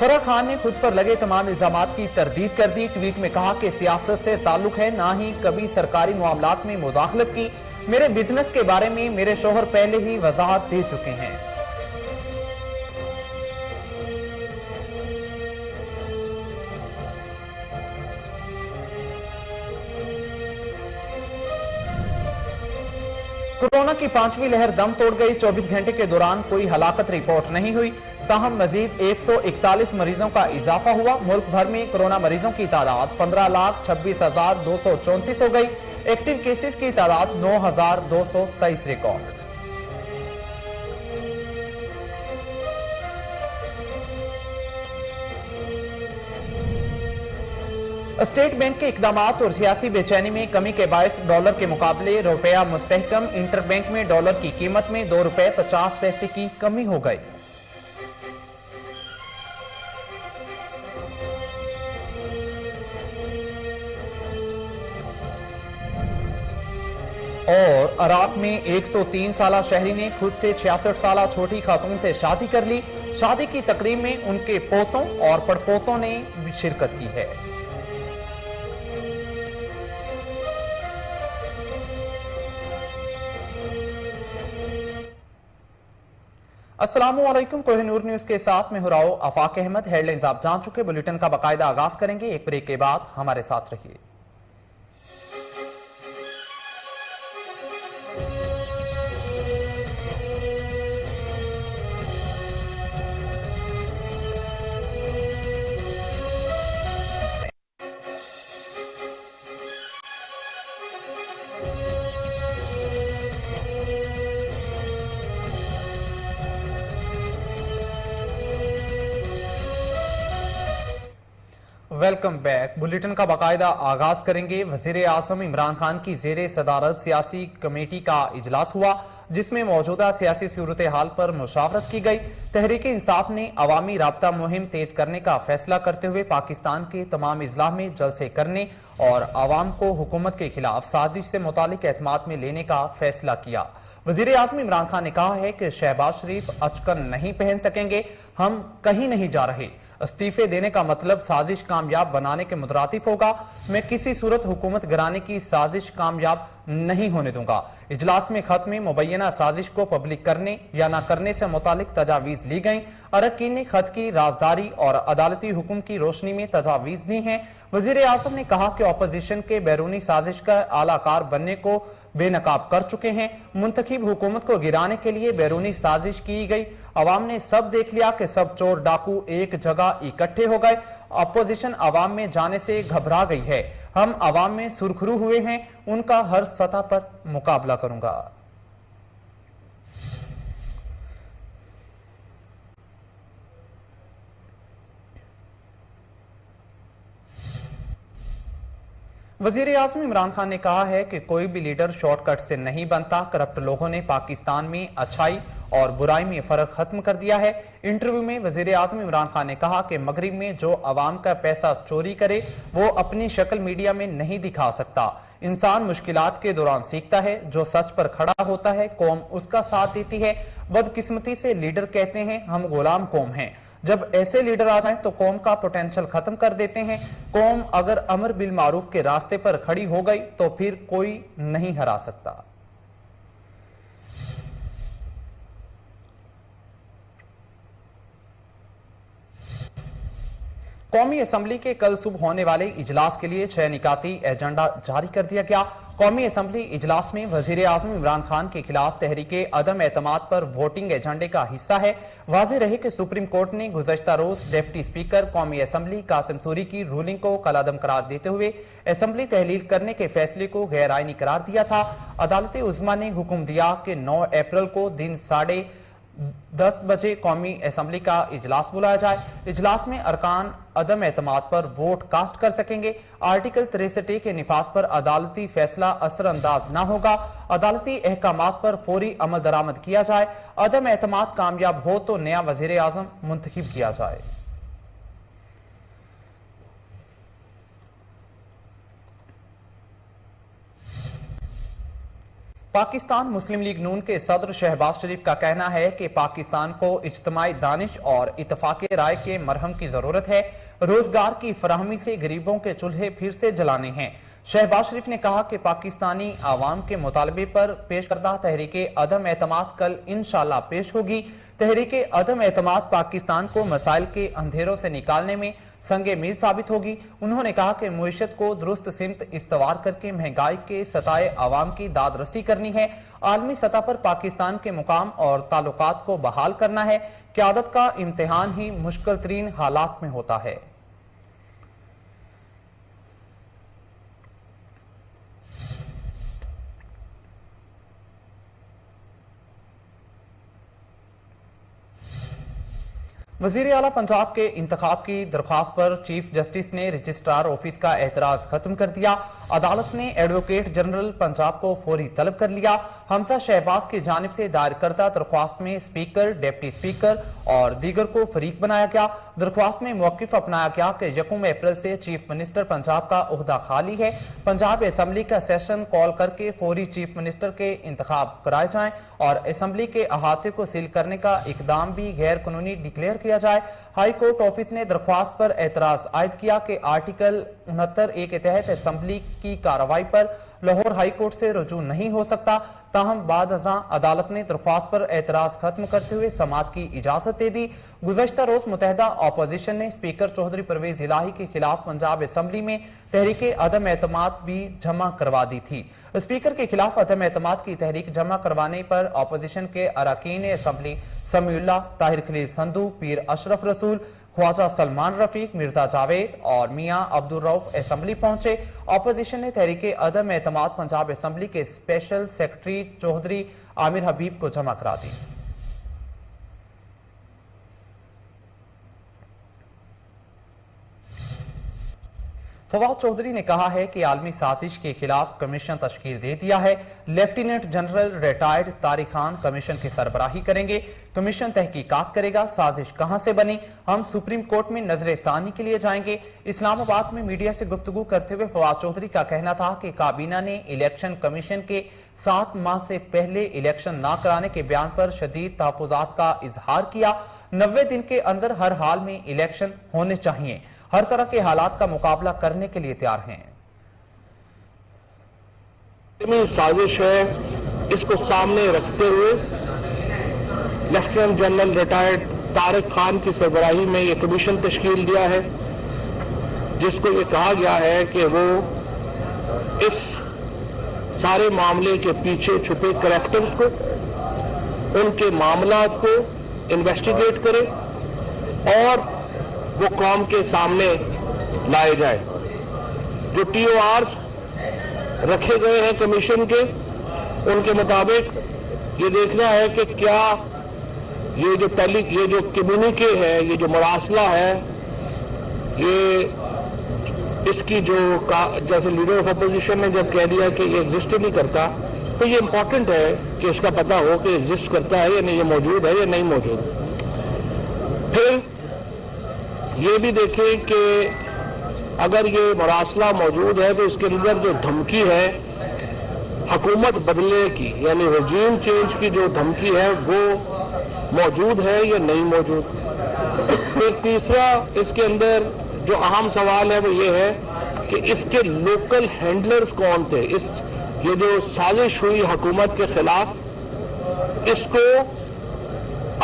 फराह खान ने खुद पर लगे तमाम इल्जामात की तरदीद कर दी। ट्वीट में कहा कि सियासत से ताल्लुक है, ना ही कभी सरकारी मामलात में मुदाखलत की। मेरे बिजनेस के बारे में मेरे शोहर पहले ही वजाहत दे चुके हैं। कोरोना की 5वीं लहर दम तोड़ गई। 24 घंटे के दौरान कोई हलाकत रिपोर्ट नहीं हुई। ताहम मजीद 141 मरीजों का इजाफा हुआ। मुल्क भर में कोरोना मरीजों की तादाद 15,26,234 हो गई। एक्टिव केसेस की तादाद 9,223 रिकॉर्ड। स्टेट बैंक के इकदामात और सियासी बेचैनी में कमी के बायस डॉलर के मुकाबले रुपया मुस्तहकम। इंटरबैंक में डॉलर की कीमत में 2 रुपए 50 पैसे की कमी हो गई। और इराक में 103 साला शहरी ने खुद से 66 साला छोटी खातून से शादी कर ली। शादी की तकरीब में उनके पोतों और पड़पोतों ने शिरकत की है। अस्सलामुअलैकुम, कोहिनूर न्यूज के साथ में हुराओ आफाक अहमद। हेडलाइंस आप जान चुके, बुलेटिन का बाकायदा आगाज करेंगे। एक ब्रेक के बाद हमारे साथ रहिए। Welcome back. बुलेटिन का बाकायदा आगाज करेंगे। वजीर आजम इमरान खान की जेर सदारत सियासी कमेटी का इजलास हुआ, जिसमें मौजूदा सियासी सूरत हाल पर मुशावरत की गई। तहरीक इंसाफ ने अवामी राब्ता मुहिम तेज करने का फैसला करते हुए पाकिस्तान के तमाम अजला में जलसे करने और आवाम को हुकूमत के खिलाफ साजिश से मुतालिक एतमाद में लेने का फैसला किया। वजीर आजम इमरान खान ने कहा है कि शहबाज शरीफ अचकन नहीं पहन सकेंगे, हम कहीं नहीं जा रहे। इस्तीफे देने का मतलब साजिश कामयाब बनाने के मुतरातिफ होगा। मैं किसी सूरत हुकूमत गिराने की साजिश कामयाब नहीं होने दूंगा। इजलास में खत में मुबैना साजिश को पब्लिक करने या न करने से मुतालिक तजावीज ली गई। अरकान ने खत की राजदारी और अदालती हुक्म की रोशनी में तजावीज दी हैं। वजीर आजम ने कहा कि अपोजिशन के बैरूनी साजिश का आलाकार बनने को बेनकाब कर चुके हैं। मुंतखब हुकूमत को गिराने के लिए बैरूनी साजिश की गई। अवाम ने सब देख लिया कि सब चोर डाकू एक जगह इकट्ठे हो गए। अपोजिशन अवाम में जाने से घबरा गई है। हम अवाम में सुरखरू हुए हैं, उनका हर सतह पर मुकाबला करूंगा। वजीर आजम इमरान खान ने कहा है कि कोई भी लीडर शॉर्टकट से नहीं बनता। करप्ट लोगों ने पाकिस्तान में अच्छाई और बुराई में फर्क खत्म कर दिया है। इंटरव्यू में वजीर आजम इमरान खान ने कहा कि मगरिब में जो अवाम का पैसा चोरी करे वो अपनी शक्ल मीडिया में नहीं दिखा सकता। इंसान मुश्किलात के दौरान सीखता है। जो सच पर खड़ा होता है कौम उसका साथ देती है। बदकिस्मती से लीडर कहते हैं हम गुलाम कौम हैं। जब ऐसे लीडर आ जाएं तो कौम का पोटेंशियल खत्म कर देते हैं। कौम अगर अमर बिल मारूफ के रास्ते पर खड़ी हो गई तो फिर कोई नहीं हरा सकता। कौमी असम्बली के कल सुबह होने वाले इजलास के लिए 6 निकाती एजेंडा जारी कर दिया गया। कौमी असम्बली इजलास में वजीर आजम इमरान खान के खिलाफ तहरीके अदम एतमाद पर वोटिंग एजेंडे का हिस्सा है। वाज़ेह रहे कि सुप्रीम कोर्ट ने गुज़श्ता रोज डिप्टी स्पीकर कौमी असम्बली कासिम सूरी की रूलिंग को कलादम करार देते हुए असम्बली तहलील करने के फैसले को गैर आईनी करार दिया था। अदालत उज़्मा ने हुक्म दिया कि 9 अप्रैल को दिन 10:30 बजे कौमी असम्बली का इजलास बुलाया जाए। इजलास में अरकान अदम एतमाद पर वोट कास्ट कर सकेंगे। आर्टिकल 63 के निफाज पर अदालती फैसला असरअंदाज न होगा। अदालती अहकामात पर फौरी अमल दरामद किया जाए। अदम एतमाद कामयाब हो तो नया वजीर आजम मुंतखब किया जाए। पाकिस्तान मुस्लिम लीग नून के सदर शहबाज शरीफ का कहना है कि पाकिस्तान को इज्तिमाई दानिश और इत्तफाक़ी राय के मरहम की जरूरत है। रोजगार की फराहमी से गरीबों के चूल्हे फिर से जलाने हैं। शहबाज शरीफ ने कहा कि पाकिस्तानी आवाम के मुतालबे पर पेश करदा तहरीके अदम एतमाद कल इंशाअल्लाह पेश होगी। तहरीके अदम एतमाद पाकिस्तान को मसाइल के अंधेरों से निकालने में संगे मील साबित होगी। उन्होंने कहा कि मुईशत को दुरुस्त सिमत इस्तवार करके महंगाई के सताए आवाम की दाद रसी करनी है। आलमी सतह पर पाकिस्तान के मुकाम और ताल्लुकात को बहाल करना है। क़यादत का इम्तिहान ही मुश्किल तरीन हालात में होता है। वजीर आला पंजाब के इंतखाब की दरख्वास्त पर चीफ जस्टिस ने रजिस्ट्रार ऑफिस का एतराज खत्म कर दिया। अदालत ने एडवोकेट जनरल पंजाब को फौरी तलब कर लिया। हमजा शहबाज की जानिब से दायर करदा दरख्वास्त में स्पीकर, डिप्टी स्पीकर और दीगर को फरीक बनाया गया। दरख्वास्त में मौकिफ अपनाया गया कि 1 अप्रैल से चीफ मिनिस्टर पंजाब का ओहदा खाली है। पंजाब असम्बली का सेशन कॉल करके फौरी चीफ मिनिस्टर के इंतखाब कराए जाएं और असम्बली के अहाते को सील करने का इकदाम भी गैर कानूनी डिक्लेयर किया जाए। हाई कोर्ट ऑफिस ने दरख्वास्त पर एतराज आयद किया कि आर्टिकल 69(a) के तहत असम्बली की कार्रवाई पर लाहौर हाई कोर्ट से रुजू नहीं हो सकता। ताहम बाद अज़ां अदालत ने दरख्वास्त पर एतराज खत्म करते हुए समाअत की इजाजत दे दी। गुज़श्ता रोज मुतहदा अपोजिशन ने स्पीकर चौधरी परवेज इलाही के खिलाफ पंजाब असम्बली में तहरीके अदम एतमाद भी जमा करवा दी थी। स्पीकर के खिलाफ अदम एतमाद की तहरीक जमा करवाने पर अपोजिशन के अरकान असम्बली समीउल्लाह, ताहिर खलील संधू, पीर अशरफ रसूल, ख्वाजा सलमान रफीक, मिर्जा जावेद और मियां अब्दुल रऊफ असम्बली पहुंचे। अपोजिशन ने तहरीके अदम एतमाद पंजाब असम्बली के स्पेशल सेक्रेटरी चौधरी आमिर हबीब को जमा करा दी। फवाद चौधरी ने कहा है कि आलमी साजिश के खिलाफ कमीशन तश्कील दे दिया है। Lieutenant general retired Tariq Khan commission की सरबराही करेंगे। कमीशन तहकीकात करेगा साजिश कहां से बनी। हम सुप्रीम कोर्ट में नजर सानी के लिए जाएंगे। इस्लामाबाद में मीडिया से गुफ्तगू करते हुए फवाद चौधरी का कहना था कि काबीना ने इलेक्शन कमीशन के 7 माह से पहले इलेक्शन न कराने के बयान पर शदीद तहफ़्फ़ुज़ात का इजहार किया। 90 दिन के अंदर हर हाल में इलेक्शन होने चाहिए। हर तरह के हालात का मुकाबला करने के लिए तैयार हैं। साजिश है, इसको सामने रखते हुए lieutenant general retired Tariq Khan की सरबराही में ये कमीशन तश्कील दिया है, जिसको ये कहा गया है कि वो इस सारे मामले के पीछे छुपे करैक्टर्स को, उनके मामलात को इन्वेस्टिगेट करे और वो कौम के सामने लाए जाए। जो TORs रखे गए हैं कमीशन के, उनके मुताबिक ये देखना है कि क्या ये जो कम्युनिके है, ये जो मरासला है, ये इसकी जैसे लीडर ऑफ अपोजिशन ने जब कह दिया कि ये एग्जिस्ट ही नहीं करता, तो ये इंपॉर्टेंट है कि इसका पता हो कि एग्जिस्ट करता है या नहीं, ये मौजूद है या नहीं मौजूद। फिर ये भी देखें कि अगर ये मरासला मौजूद है तो इसके अंदर जो धमकी है हुकूमत बदलने की, यानी रजीम चेंज की जो धमकी है, वो मौजूद है या नहीं मौजूद। फिर तीसरा इसके अंदर जो अहम सवाल है वो ये है कि इसके लोकल हैंडलर्स कौन थे। ये जो साजिश हुई हुकूमत के खिलाफ, इसको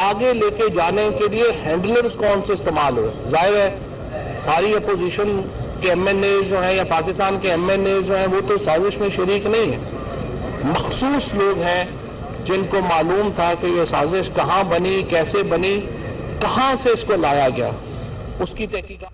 आगे लेके जाने के लिए हैंडलर्स कौन से इस्तेमाल हुए। जाहिर है सारी अपोजिशन के MNA जो हैं या पाकिस्तान के MNA जो हैं वो तो साजिश में शरीक नहीं है। मखसूस लोग हैं जिनको मालूम था कि ये साजिश कहाँ बनी, कैसे बनी, कहाँ से इसको लाया गया, उसकी तहकीकात।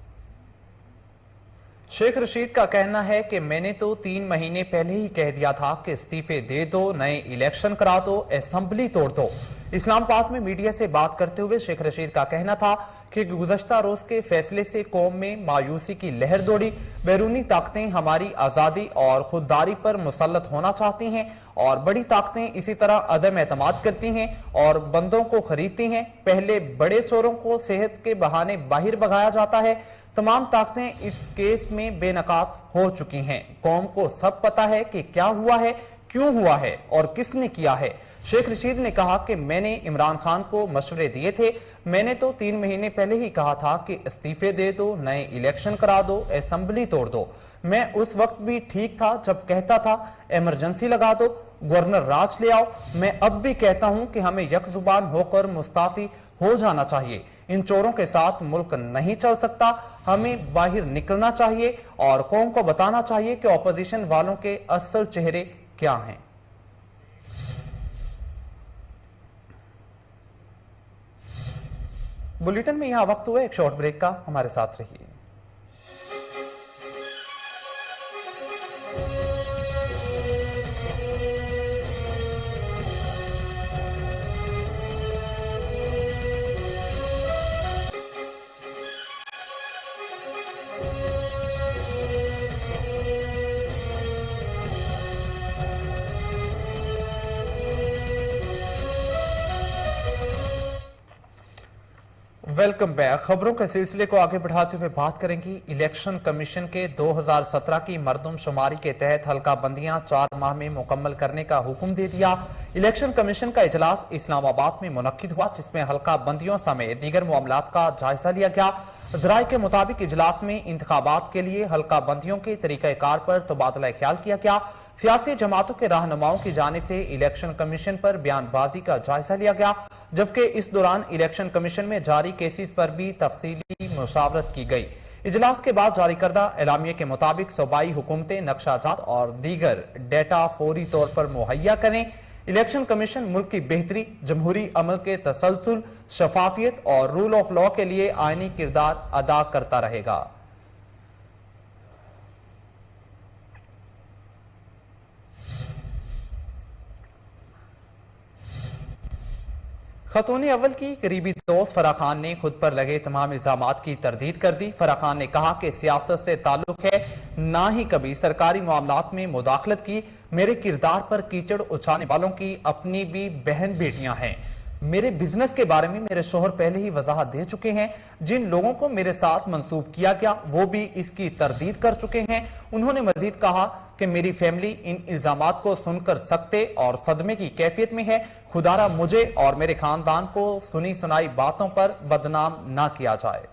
शेख रशीद का कहना है कि मैंने तो 3 महीने पहले ही कह दिया था कि इस्तीफे दे दो, नए इलेक्शन करा दो, असेंबली तोड़ दो। इस्लामाबाद में मीडिया से बात करते हुए शेख रशीद का कहना था कि गुज़श्ता रोज के फैसले से कौम में मायूसी की लहर दौड़ी। बैरूनी ताकतें हमारी आज़ादी और खुददारी पर मुसल्लत होना चाहती हैं और बड़ी ताकतें इसी तरह अदम एतमाद करती हैं और बंदों को खरीदती हैं। पहले बड़े चोरों को सेहत के बहाने बाहर भगाया जाता है। तमाम ताकतें इस केस में बेनकाब हो चुकी हैं। कौम को सब पता है कि क्या हुआ है, क्यों हुआ है और किसने किया है। शेख रशीद ने कहा कि मैंने इमरान खान को मशवरे दिए थे। मैंने तो 3 महीने पहले ही कहा था कि इस्तीफे दे दो, नए इलेक्शन करा दो, असेंबली तोड़ दो। मैं उस वक्त भी ठीक था जब कहता था इमरजेंसी लगा दो, गवर्नर राज ले आओ। मैं अब भी कहता हूं कि हमें यकजुबान होकर मुस्ताफी हो जाना चाहिए। इन चोरों के साथ मुल्क नहीं चल सकता। हमें बाहर निकलना चाहिए और कौम को बताना चाहिए कि ऑपोजिशन वालों के असल चेहरे क्या हैं। बुलेटिन में यहां वक्त हुआ एक शॉर्ट ब्रेक का, हमारे साथ रहिए। Welcome back. खबरों के सिलसिले को आगे बढ़ाते हुए बात करेंगे इलेक्शन कमीशन के 2017 की मरदमशुमारी के तहत हल्का बंदियां 4 माह में मुकम्मल करने का हुक्म दे दिया। इलेक्शन कमीशन का इजलास इस्लामाबाद में मुनक्किद हुआ, जिसमें हल्का बंदियों समेत दीगर मामलात का जायजा लिया गया। जराये के मुताबिक इजलास में इंतखाबात के लिए हल्का बंदियों के तरीकाकार पर तबादला ख्याल किया गया। सियासी जमातों के रहनुमाओं की जानिब से इलेक्शन कमीशन पर बयानबाजी का जायजा लिया गया, जबकि इस दौरान इलेक्शन कमीशन में जारी केसेस पर भी तफसीली मुशावरत की गई। इजलास के बाद जारी करदा एलामिया के मुताबिक सूबाई हुकूमतें नक्शाजात और दीगर डेटा फौरी तौर पर मुहैया करें। इलेक्शन कमीशन मुल्क की बेहतरी, जमहूरी अमल के तसलसल, शफाफियत और रूल ऑफ लॉ के लिए आईनी किरदार अदा करता रहेगा। खतून अव्वल की करीबी दोस्त फराह खान ने खुद पर लगे तमाम इल्जामात की तरदीद कर दी। फराह खान ने कहा कि सियासत से ताल्लुक है, ना ही कभी सरकारी मामलात में मुदाखलत की। मेरे किरदार पर कीचड़ उछालने वालों की अपनी भी बहन बेटियां हैं। मेरे बिजनेस के बारे में मेरे शोहर पहले ही वजाहत दे चुके हैं। जिन लोगों को मेरे साथ मंसूब किया गया वो भी इसकी तरदीद कर चुके हैं। उन्होंने मजीद कहा कि मेरी फैमिली इन इल्जामात को सुनकर सख्ते और सदमे की कैफियत में है। खुदारा मुझे और मेरे खानदान को सुनी सुनाई बातों पर बदनाम ना किया जाए।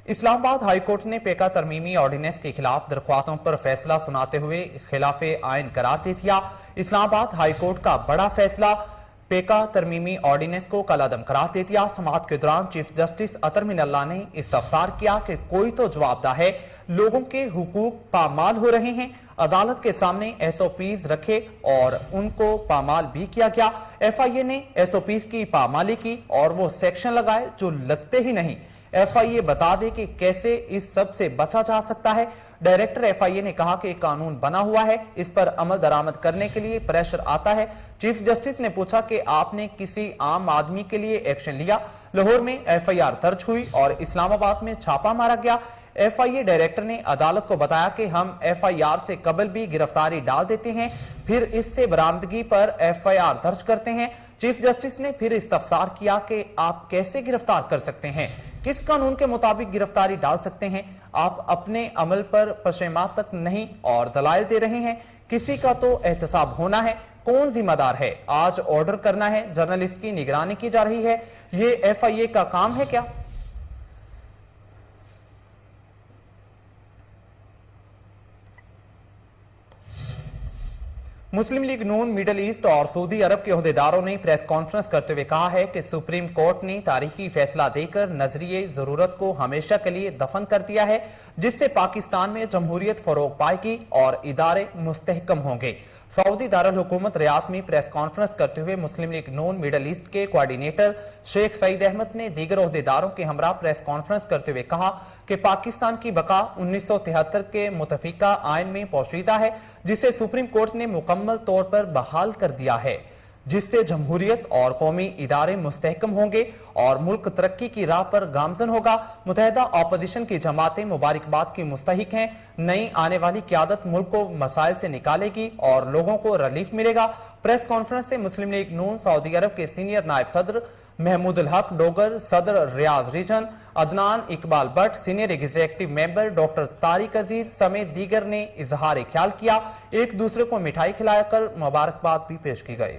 इस्लामाबाद हाईकोर्ट ने पेका तरमीमी ऑर्डिनेंस के खिलाफ दरख्वास्तों पर फैसला सुनाते हुए खिलाफे आइन करार दे दिया। इस्लामाबाद हाईकोर्ट का बड़ा फैसला पेका तरमीमी ऑर्डिनेंस को कलादम करार दे दिया। समाअत के दौरान चीफ जस्टिस अतर मिनल्ला ने इस्तफसार किया कि कोई तो जवाबदाह है, लोगों के हुकूक पामाल हो रहे हैं। अदालत के सामने SOPs रखे और उनको पामाल भी किया गया। FIA ने SOPs की पामाली की और वो सेक्शन लगाए जो लगते ही नहीं। FIA बता दे कि कैसे इस सब से बचा जा सकता है। डायरेक्टर FIA ने कहा कि कानून बना हुआ है, इस पर अमल दरामद करने के लिए प्रेशर आता है। चीफ जस्टिस ने पूछा कि आपने किसी आम आदमी के लिए एक्शन लिया। लाहौर में FIR दर्ज हुई और इस्लामाबाद में छापा मारा गया। FIA डायरेक्टर ने अदालत को बताया कि हम FIR से कबल भी गिरफ्तारी डाल देते हैं, फिर इससे बरामदगी पर FIR दर्ज करते हैं। चीफ जस्टिस ने फिर इस्तफसार किया कि आप कैसे गिरफ्तार कर सकते हैं, किस कानून के मुताबिक गिरफ्तारी डाल सकते हैं। आप अपने अमल पर पशेमा तक नहीं और दलाइल दे रहे हैं। किसी का तो एहतसाब होना है, कौन जिम्मेदार है। आज ऑर्डर करना है, जर्नलिस्ट की निगरानी की जा रही है, ये FIA का काम है क्या। मुस्लिम लीग नून, मिडल ईस्ट और सऊदी अरब के ओहदेदारों ने प्रेस कॉन्फ्रेंस करते हुए कहा है कि सुप्रीम कोर्ट ने तारीखी फैसला देकर नजरिए जरूरत को हमेशा के लिए दफन कर दिया है, जिससे पाकिस्तान में जमहूरियत फरोग पाएगी और इदारे मुस्तहकम होंगे। सऊदी दारुल हुकूमत रियाद में प्रेस कॉन्फ्रेंस करते हुए मुस्लिम लीग नून मिडल ईस्ट के कोऑर्डिनेटर शेख सईद अहमद ने दीगर ओहदेदारों के हमरा प्रेस कॉन्फ्रेंस करते हुए कहा कि पाकिस्तान की बका 1973 के मुतफिका आइन में पोशीदा है, जिसे सुप्रीम कोर्ट ने मुकम्मल तौर पर बहाल कर दिया है, जिससे जमहूरियत और कौमी इदारे मुस्तहकम होंगे और मुल्क तरक्की की राह पर गामजन होगा। मुतहदा अपोजिशन की जमातें मुबारकबाद की मुस्तहिक हैं। नई आने वाली क़यादत मुल्क को मसाइल से निकालेगी और लोगों को रिलीफ मिलेगा। प्रेस कॉन्फ्रेंस से मुस्लिम लीग नून सऊदी अरब के सीनियर नायब सदर महमूदुल हक डोगर, सदर Riaz region Adnan Iqbal Bhatt, senior executive member doctor Tariq Aziz समेत दीगर ने इजहार ख्याल किया। एक दूसरे को मिठाई खिलाकर मुबारकबाद भी पेश की गई।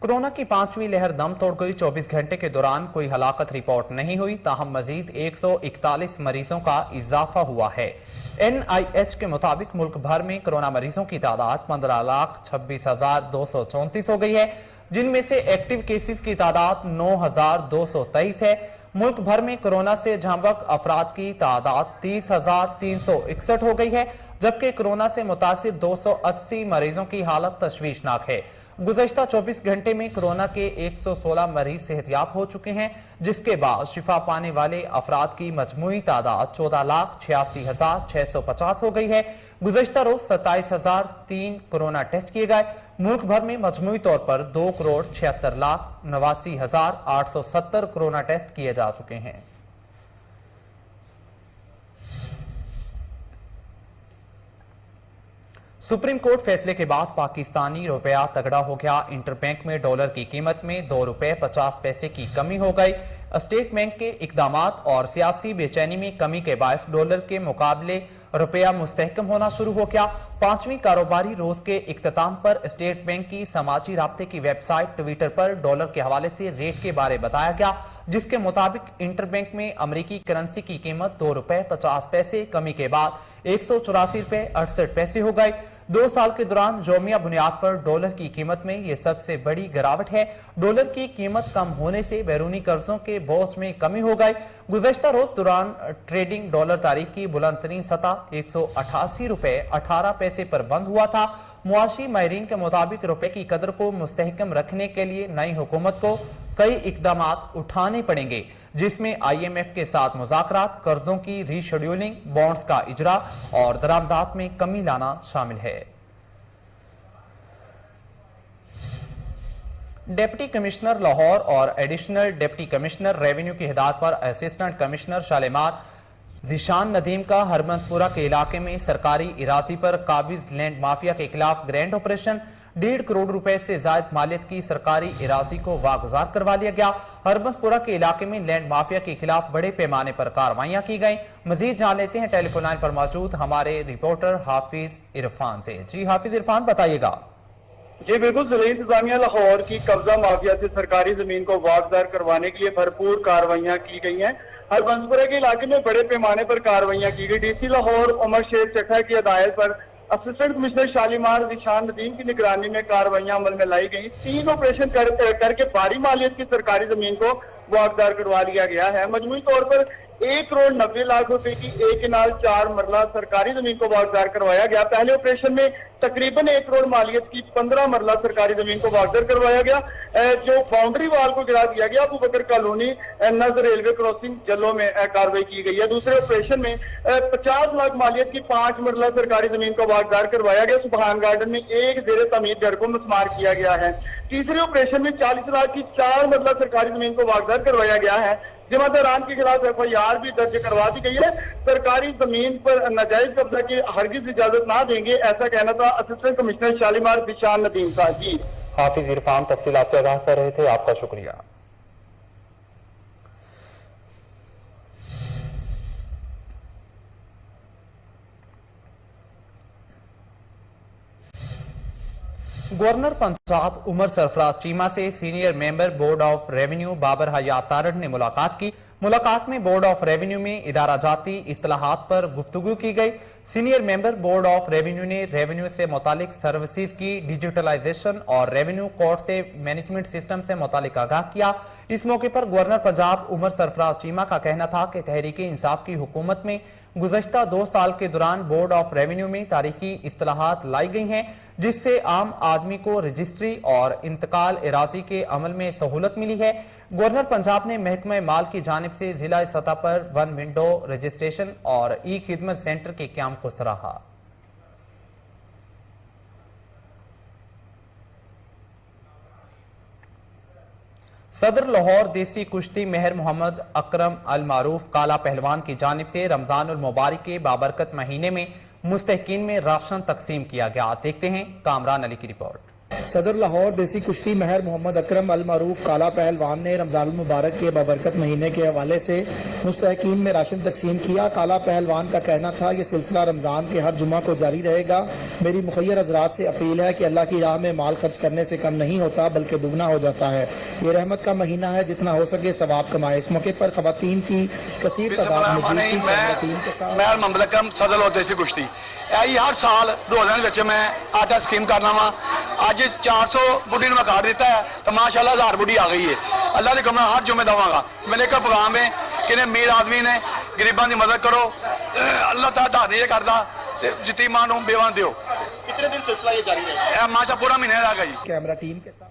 कोरोना की 5वीं लहर दम तोड़ गई। 24 घंटे के दौरान कोई हलाकत रिपोर्ट नहीं हुई, ताहम मजीद 141 मरीजों का इजाफा हुआ है। NIH के मुताबिक मुल्क भर में कोरोना मरीजों की तादाद 15,26,234 हो गई है, जिनमें से एक्टिव केसेस की तादाद 9,223 है। मुल्क भर में कोरोना से जहांबक अफराद की तादाद 30,361 हो गई है, जबकि कोरोना से मुतासिर 280 मरीजों की हालत तशवीशनाक है। गुज़श्ता 24 घंटे में कोरोना के 116 मरीज सेहतयाब हो चुके हैं, जिसके बाद शिफा पाने वाले अफराद की मजमूई तादाद 14,86,650 हो गई है। गुज़श्ता रोज 27,003 कोरोना टेस्ट किए गए। मुल्क भर में मजमूई तौर पर 2,76,89,870 कोरोना टेस्ट किए जा चुके हैं। सुप्रीम कोर्ट फैसले के बाद पाकिस्तानी रुपया तगड़ा हो गया। इंटरबैंक में डॉलर की कीमत में 2 रुपए 50 पैसे की कमी हो गई। स्टेट बैंक के इकदामात और सियासी बेचैनी में कमी के बायस डॉलर के मुकाबले रुपया मुस्तहकम होना शुरू हो गया। 5वीं कारोबारी रोज के इख्तिताम पर स्टेट बैंक की समाजी राब्ते की वेबसाइट ट्विटर पर डॉलर के हवाले से रेट के बारे बताया गया, जिसके मुताबिक इंटरबैंक में अमरीकी करेंसी की कीमत 2 रुपए 50 पैसे कमी के बाद 184 रुपए 68 पैसे हो गई। 2 साल के दौरान यौमिया बुनियाद पर डॉलर की कीमत में यह सबसे बड़ी गिरावट है। डॉलर की कीमत कम होने से बैरूनी कर्जों के बोझ में कमी हो गई। गुज़श्ता रोज दौरान ट्रेडिंग डॉलर तारीख की बुलंद तरीन सतह 188 रुपए 18 पैसे पर बंद हुआ था। मुआशी माहिरीन के मुताबिक रुपए की कदर को मुस्तहकम रखने के लिए नई हुकूमत को कई इकदामात उठाने पड़ेंगे, जिसमें IMF के साथ मुज़ाकरात, कर्जों की रीशेड्यूलिंग, बॉन्ड्स का इजरा और दरामदात में कमी लाना शामिल है। डिप्टी कमिश्नर लाहौर और एडिशनल डिप्टी कमिश्नर रेवेन्यू की हिदायत पर असिस्टेंट कमिश्नर शालीमार ज़ीशान नदीम का हरबंसपुरा के इलाके में सरकारी इराजी पर काबिज लैंड माफिया के खिलाफ ग्रैंड ऑपरेशन 1.5 करोड़ रुपए से ज्यादा मालियत की सरकारी इराजी को वागुजार करवा लिया गया। हरबंसपुरा के इलाके में लैंड माफिया के खिलाफ बड़े पैमाने पर कार्रवाइयां की गई। मजीद जान लेते हैं टेलीफोन लाइन पर मौजूद हमारे रिपोर्टर हाफिज इरफान से। जी हाफिज इरफान, बताइएगा। जी बिल्कुल, जिला इंतजामिया लाहौर की कब्जा माफिया से सरकारी जमीन को वागदार करवाने के लिए भरपूर कार्रवाइयां की गई हैं। हरबंसपुरा के इलाके में बड़े पैमाने पर कार्रवाइयां की गई। DC लाहौर उमर शेर चखा की हिदायत पर असिस्टेंट कमिश्नर शालीमार ज़ीशान नदीम की निगरानी में कार्रवाइयां अमल में लाई गई। 3 ऑपरेशन करके भारी मालियत की सरकारी जमीन को वागदार करवा लिया गया है। मजमूई तौर पर 1 करोड़ 90 लाख रुपए की 1/4 मरला सरकारी जमीन को वागदार करवाया गया। पहले ऑपरेशन में तकरीबन 1 करोड़ मालियत की 15 मरला सरकारी जमीन को वागदार करवाया गया। जो बाउंड्री वाल को गिरा दिया गया अबू बकर कॉलोनी नजर रेलवे क्रॉसिंग जल्लो में कार्रवाई की गई है। दूसरे ऑपरेशन में 50 लाख मालियत की 5 मरला सरकारी जमीन को वागदार करवाया गया। सुबहान गार्डन में एक जेर तमीर घर को मस्मार किया गया है। तीसरे ऑपरेशन में 40 लाख की 4 मरला सरकारी जमीन को वागदार करवाया गया है। जिम्मेदारान के खिलाफ FIR भी दर्ज करवा दी गई है। सरकारी जमीन पर नाजायज कब्जा की हरगिज इजाजत ना देंगे, ऐसा कहना था असिस्टेंट कमिश्नर शालीमार ज़ीशान नदीम का। जी हाफिज इरफान तफसीलात से आगाह कर रहे थे, आपका शुक्रिया। गवर्नर पंजाब उमर सरफराज चीमा से senior member board of revenue Babar Hayat Tarar ने मुलाकात की। मुलाकात में बोर्ड ऑफ रेवेन्यू में इदारा जाती इस्तेलाहात पर गुफ्तगू की गई। Senior member board of revenue ने रेवेन्यू से मुतालिक सर्विसेज की डिजिटलाइजेशन और रेवेन्यू कोर्ट से मैनेजमेंट सिस्टम से मुतालिक आगाह किया। इस मौके पर गवर्नर पंजाब उमर सरफराज चीमा का कहना था कि तहरीक इंसाफ की हुकूमत में गुज़श्ता 2 साल के दौरान बोर्ड ऑफ रेवेन्यू में तारीखी इस्तेलाहात लाई गई हैं, जिससे आम आदमी को रजिस्ट्री और इंतकाल इराजी के अमल में सहूलत मिली है। गवर्नर पंजाब ने महकमा माल की जानिब से जिला सतह पर 1 विंडो रजिस्ट्रेशन और खिदमत सेंटर के क्याम को सराहा। सदर लाहौर देसी कुश्ती मेहर मोहम्मद अकरम अल मारूफ काला पहलवान की जानिब से रमजान उल मुबारक के बाबरकत महीने में मुस्तहकीन में राशन तकसीम किया गया। देखते हैं कामरान अली की रिपोर्ट। सदर लाहौर देसी कुश्ती मेहर मोहम्मद अकरम अल मारूफ काला पहलवान ने रमजान मुबारक के बाबरकत महीने के हवाले से मुस्तहकीन में राशन तकसीम किया। काला पहलवान का कहना था ये सिलसिला रमजान के हर जुमा को जारी रहेगा। मेरी मुखय्यर हजरात से अपील है कि अल्लाह की राह में माल खर्च करने से कम नहीं होता बल्कि दुगना हो जाता है। ये रहमत का महीना है, जितना हो सके सवाब कमाए। इस मौके पर खवातीन की कसीर तादाद मौजूद थी। मैं मोहम्मद अकरम सदर लाहौर देसी कुश्ती हर साल रोजाना मैं आटा स्कीम करना वा। अज 400 बुढ़ी ने मैं कार्ड दिता है तो माशाल्लाह 1000 बुढ़ी आ गई है। अल्लाह के कमरा हर जुम्मे दवांगा। मेरे एक पैगाम है कि अमीर आदमी ने गरीबों की मदद करो। अल्लाह ताला नहीं करता जितनी मां बेवा दो। कितने दिन सिलसिला ये जारी रहेगा? माशा पूरा महीने रहेगा जी। कैमरा टीम के साथ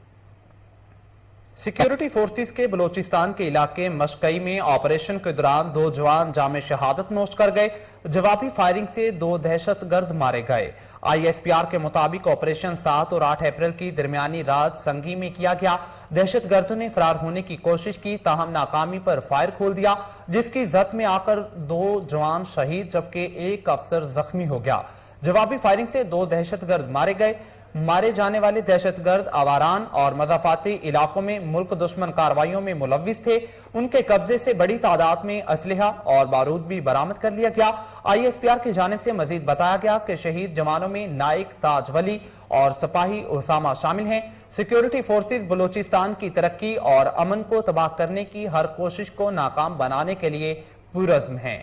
सिक्योरिटी फोर्सेस के बलोचिस्तान के इलाके मशकई में ऑपरेशन के दौरान 2 जवान जामे शहादत नोश कर गए। जवाबी फायरिंग से 2 दहशतगर्द मारे गए। ISPR के मुताबिक ऑपरेशन 7 और 8 अप्रैल की दरमियानी रात संगी में किया गया। दहशतगर्दों ने फरार होने की कोशिश की, ताहम नाकामी पर फायर खोल दिया, जिसकी जद में आकर 2 जवान शहीद जबकि 1 अफसर जख्मी हो गया। जवाबी फायरिंग से 2 दहशतगर्द मारे गए। मारे जाने वाले दहशतगर्द आवारान और मजाफाती इलाकों में मुल्क दुश्मन कार्रवाइयों में मुलव्विस थे। उनके कब्जे से बड़ी तादाद में असलहा और बारूद भी बरामद कर लिया गया। ISPR की जानिब से मजीद बताया गया कि शहीद जवानों में नाइक ताजवली और सिपाही उसामा शामिल हैं। सिक्योरिटी फोर्सेस बलोचिस्तान की तरक्की और अमन को तबाह करने की हर कोशिश को नाकाम बनाने के लिए पुरज़्म हैं।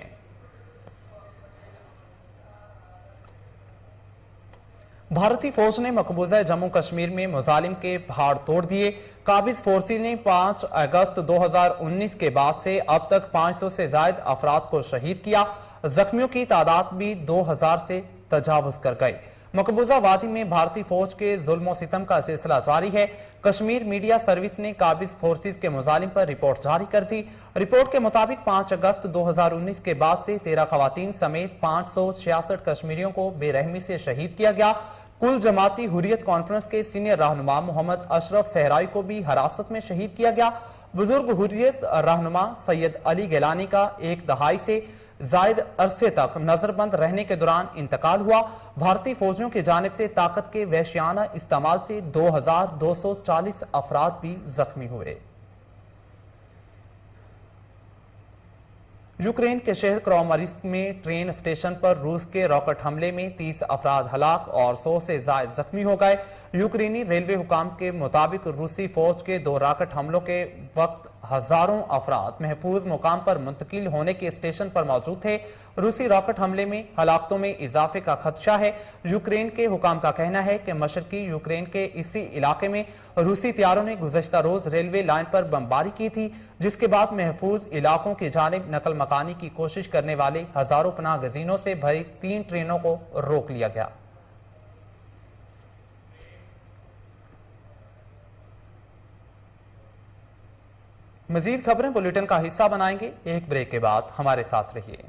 भारतीय फौज ने मकबूजा जम्मू कश्मीर में मुजालिम के पहाड़ तोड़ दिए। काबिज फोर्सेस ने 5 अगस्त 2019 के बाद से अब तक 500 से ज्यादा अफराद को शहीद किया। जख्मियों की तादाद भी 2000 से तजावुज कर गई। मकबूजा वादी में भारतीय फौज के जुल्म सितम का सिलसिला जारी है। कश्मीर मीडिया सर्विस ने काबिज फोर्सेस के मुजालिम पर रिपोर्ट जारी कर दी। रिपोर्ट के मुताबिक 5 अगस्त 2019 के बाद से 13 खवातीन समेत 566 कश्मीरियों को बेरहमी से शहीद किया गया। कुल जमाती हुर्रियत कॉन्फ्रेंस के सीनियर रहनुमा मोहम्मद अशरफ सहराई को भी हिरासत में शहीद किया गया। बुजुर्ग हुर्रियत रहनुमा सैयद अली गिलानी का 1 दहाई से जायद अरसे तक नजरबंद रहने के दौरान इंतकाल हुआ। भारतीय फौजियों की जानिब से ताकत के वहशियाना इस्तेमाल से 2240 अफराद भी जख्मी हुए। यूक्रेन के शहर क्रामारिस्क में ट्रेन स्टेशन पर रूस के रॉकेट हमले में 30 अफराद हलाक और 100 से ज्यादा जख्मी हो गए। यूक्रेनी रेलवे हुकाम के मुताबिक रूसी फौज के 2 रॉकेट हमलों के वक्त हजारों अफराद महफूज मुकाम पर मुंतकिल होने के स्टेशन पर मौजूद थे। रूसी रॉकेट हमले में हलाकतों में इजाफे का खदशा है। यूक्रेन के हुकाम का कहना है कि मशरकी यूक्रेन के इसी इलाके में रूसी तैयारों ने गुज़श्ता रोज रेलवे लाइन पर बमबारी की थी, जिसके बाद महफूज इलाकों की जानिब नकल मकानी की कोशिश करने वाले हजारों पनाह गजीनों से भरी 3 ट्रेनों को रोक लिया गया। मजीद खबरें बुलेटिन का हिस्सा बनाएंगे। एक ब्रेक के बाद हमारे साथ रहिए।